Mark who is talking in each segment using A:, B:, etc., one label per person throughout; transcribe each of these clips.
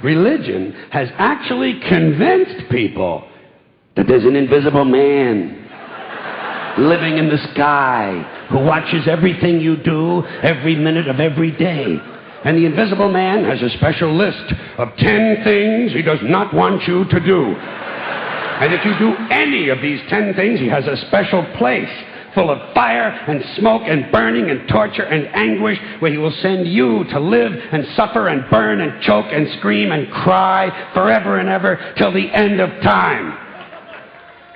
A: religion has actually convinced people that there's an invisible man living in the sky who watches everything you do every minute of every day. And the invisible man has a special list of 10 things he does not want you to do. And if you do any of these 10 things, he has a special place full of fire and smoke and burning and torture and anguish where he will send you to live and suffer and burn and choke and scream and cry forever and ever till the end of time.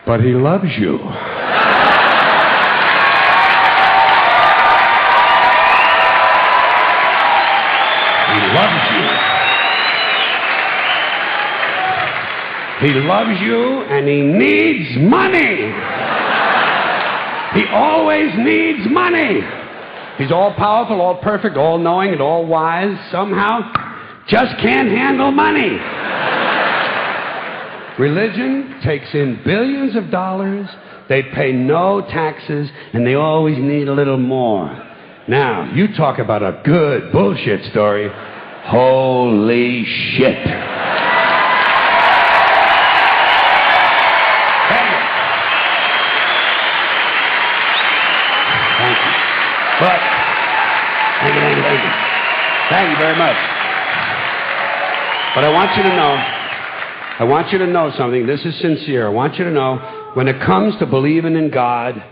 A: But he loves you. He loves you. He loves you and he needs money. He always needs money. He's all powerful, all perfect, all knowing, and all wise. Somehow, just can't handle money. Religion takes in billions of dollars. They pay no taxes, and they always need a little more. Now, you talk about a good bullshit story. Holy shit. Thank you. But, thank you very much. But I want you to know something. This is sincere. I want you to know, when it comes to believing in God,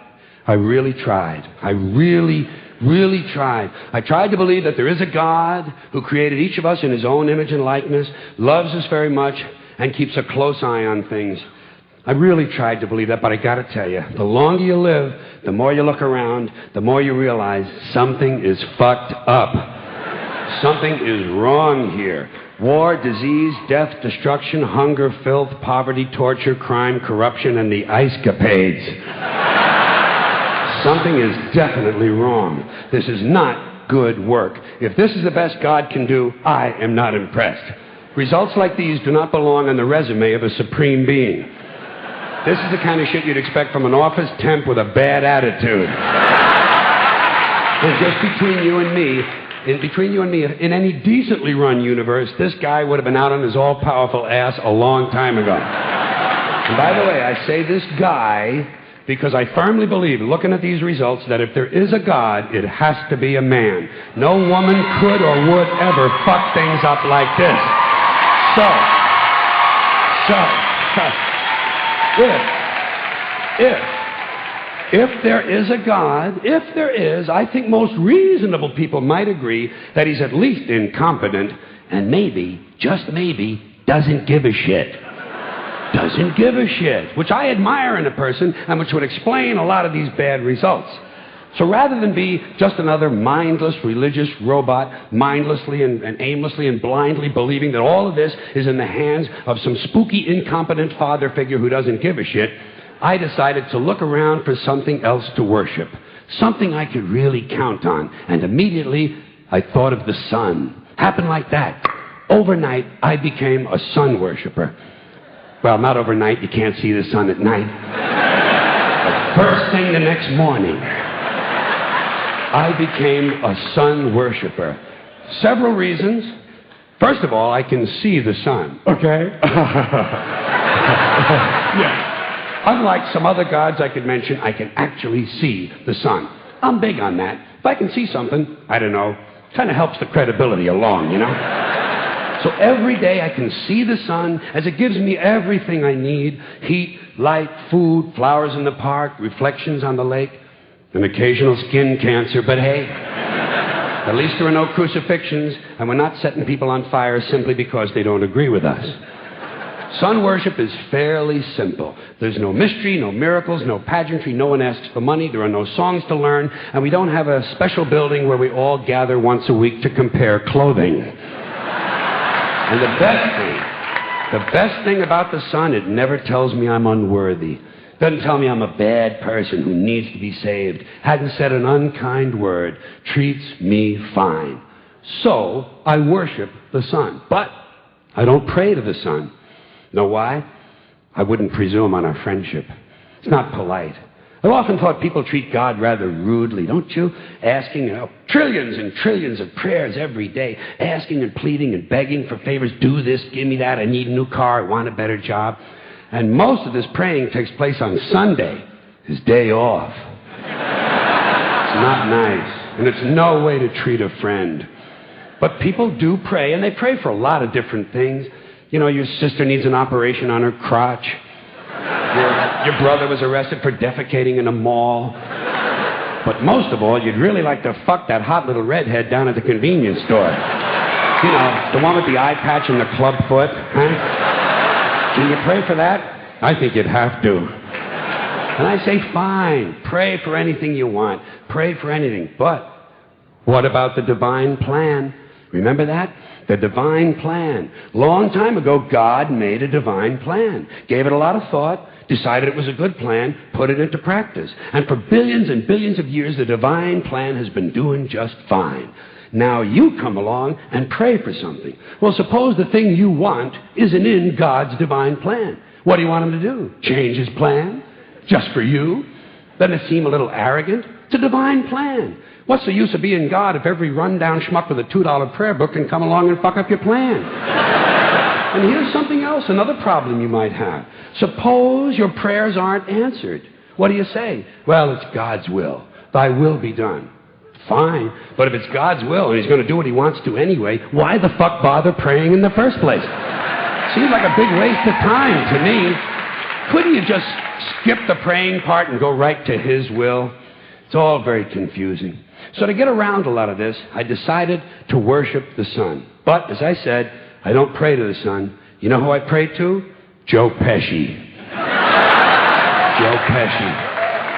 A: I really tried. I really tried. I tried to believe that there is a God who created each of us in his own image and likeness, loves us very much, and keeps a close eye on things. I really tried to believe that, but I gotta tell you, the longer you live, the more you look around, the more you realize something is fucked up. Something is wrong here. War, disease, death, destruction, hunger, filth, poverty, torture, crime, corruption, and the ice-capades. Something is definitely wrong. This is not good work. If this is the best God can do, I am not impressed. Results like these do not belong on the resume of a supreme being. This is the kind of shit you'd expect from an office temp with a bad attitude. And just between you and me, in any decently run universe, this guy would have been out on his all-powerful ass a long time ago. And by the way, I say this guy because I firmly believe, looking at these results, that if there is a God, it has to be a man. No woman could or would ever fuck things up like this. If there is a God, I think most reasonable people might agree that he's at least incompetent and maybe, just maybe, doesn't give a shit. Doesn't give a shit, which I admire in a person and which would explain a lot of these bad results. So rather than be just another mindless religious robot, mindlessly and aimlessly and blindly believing that all of this is in the hands of some spooky, incompetent father figure who doesn't give a shit, I decided to look around for something else to worship, something I could really count on. And immediately, I thought of the sun. Happened like that. Overnight, I became a sun worshiper. Well, not overnight. You can't see the sun at night. But first thing the next morning, I became a sun worshiper. Several reasons. First of all, I can see the sun. Okay? Yeah. Unlike some other gods I could mention, I can actually see the sun. I'm big on that. If I can see something, I don't know, kind of helps the credibility along, you know? So every day I can see the sun as it gives me everything I need. Heat, light, food, flowers in the park, reflections on the lake, an occasional skin cancer. But hey, at least there are no crucifixions, and we're not setting people on fire simply because they don't agree with us. Sun worship is fairly simple. There's no mystery, no miracles, no pageantry. No one asks for money. There are no songs to learn. And we don't have a special building where we all gather once a week to compare clothing. And the best thing about the sun, it never tells me I'm unworthy. Doesn't tell me I'm a bad person who needs to be saved. Hadn't said an unkind word. Treats me fine. So I worship the sun. But I don't pray to the sun. Know why? I wouldn't presume on our friendship. It's not polite. I've often thought people treat God rather rudely, don't you? Asking trillions and trillions of prayers every day, asking and pleading and begging for favors. Do this, give me that, I need a new car, I want a better job. And most of this praying takes place on Sunday, his day off. It's not nice, and it's no way to treat a friend. But people do pray, and they pray for a lot of different things. You know, your sister needs an operation on her crotch. Your brother was arrested for defecating in a mall. But most of all, you'd really like to fuck that hot little redhead down at the convenience store. You know, the one with the eye patch and the club foot. Huh? Can you pray for that? I think you'd have to. And I say, fine, pray for anything you want. Pray for anything. But what about the divine plan? Remember that? The divine plan. Long time ago, God made a divine plan. Gave it a lot of thought. Decided it was a good plan, put it into practice. And for billions and billions of years, the divine plan has been doing just fine. Now you come along and pray for something. Well, suppose the thing you want isn't in God's divine plan. What do you want him to do? Change his plan? Just for you? Doesn't it seem a little arrogant? It's a divine plan. What's the use of being God if every rundown schmuck with a $2 prayer book can come along and fuck up your plan? And here's something else, another problem you might have. Suppose your prayers aren't answered. What do you say? Well, it's God's will. Thy will be done. Fine. But if it's God's will and he's going to do what he wants to anyway, why the fuck bother praying in the first place? Seems like a big waste of time to me. Couldn't you just skip the praying part and go right to his will? It's all very confusing. So to get around a lot of this, I decided to worship the sun. But, as I said, I don't pray to the sun. You know who I pray to? Joe Pesci. Joe Pesci.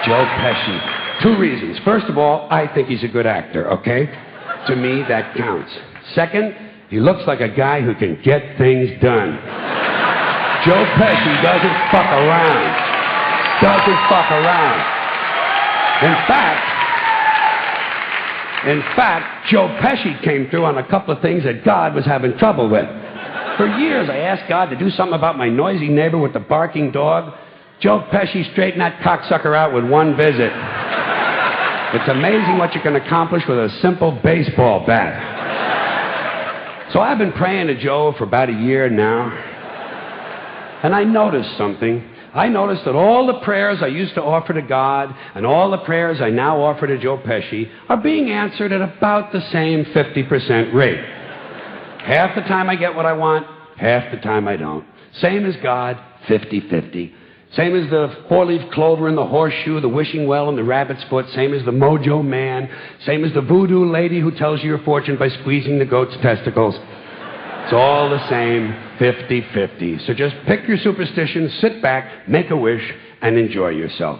A: Joe Pesci. 2 reasons. First of all, I think he's a good actor, okay? To me, that counts. Second, he looks like a guy who can get things done. Joe Pesci doesn't fuck around. Doesn't fuck around. In fact, Joe Pesci came through on a couple of things that God was having trouble with. For years, I asked God to do something about my noisy neighbor with the barking dog. Joe Pesci straightened that cocksucker out with 1 visit. It's amazing what you can accomplish with a simple baseball bat. So I've been praying to Joe for about a year now, and I noticed something. I noticed that all the prayers I used to offer to God and all the prayers I now offer to Joe Pesci are being answered at about the same 50% rate. Half the time I get what I want, half the time I don't. Same as God, 50-50. Same as the 4-leaf clover and the horseshoe, the wishing well and the rabbit's foot. Same as the mojo man. Same as the voodoo lady who tells you your fortune by squeezing the goat's testicles. It's all the same, 50-50. So just pick your superstition, sit back, make a wish, and enjoy yourself.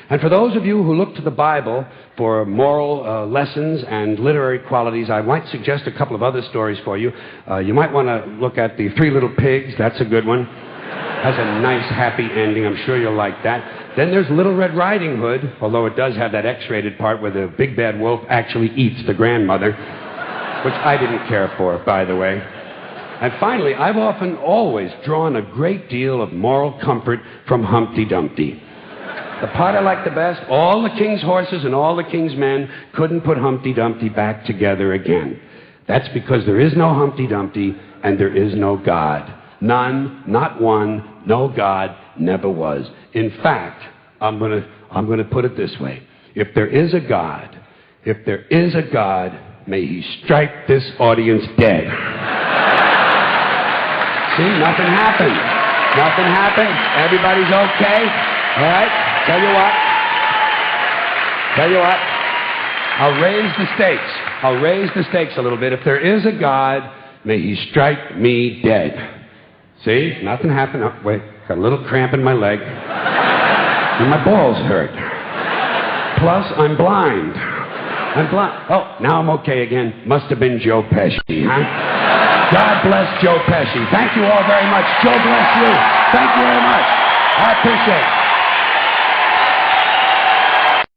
A: And for those of you who look to the Bible for moral lessons and literary qualities, I might suggest a couple of other stories for you. You might want to look at The 3 Little Pigs. That's a good one. Has a nice, happy ending. I'm sure you'll like that. Then there's Little Red Riding Hood, although it does have that X-rated part where the big bad wolf actually eats the grandmother, which I didn't care for, by the way. And finally, I've often always drawn a great deal of moral comfort from Humpty Dumpty. The part I like the best, all the king's horses and all the king's men couldn't put Humpty Dumpty back together again. That's because there is no Humpty Dumpty and there is no God. None, not one, no God, never was. In fact, I'm gonna put it this way. If there is a God, may he strike this audience dead. See, nothing happened. Nothing happened. Everybody's okay. All right? Tell you what. I'll raise the stakes a little bit. If there is a God, may he strike me dead. See? Nothing happened. Oh, wait. Got a little cramp in my leg. And my balls hurt. Plus, I'm blind. Oh, now I'm okay again. Must have been Joe Pesci, huh? God bless Joe Pesci. Thank you all very much. Joe bless you. Thank you very much. I appreciate it.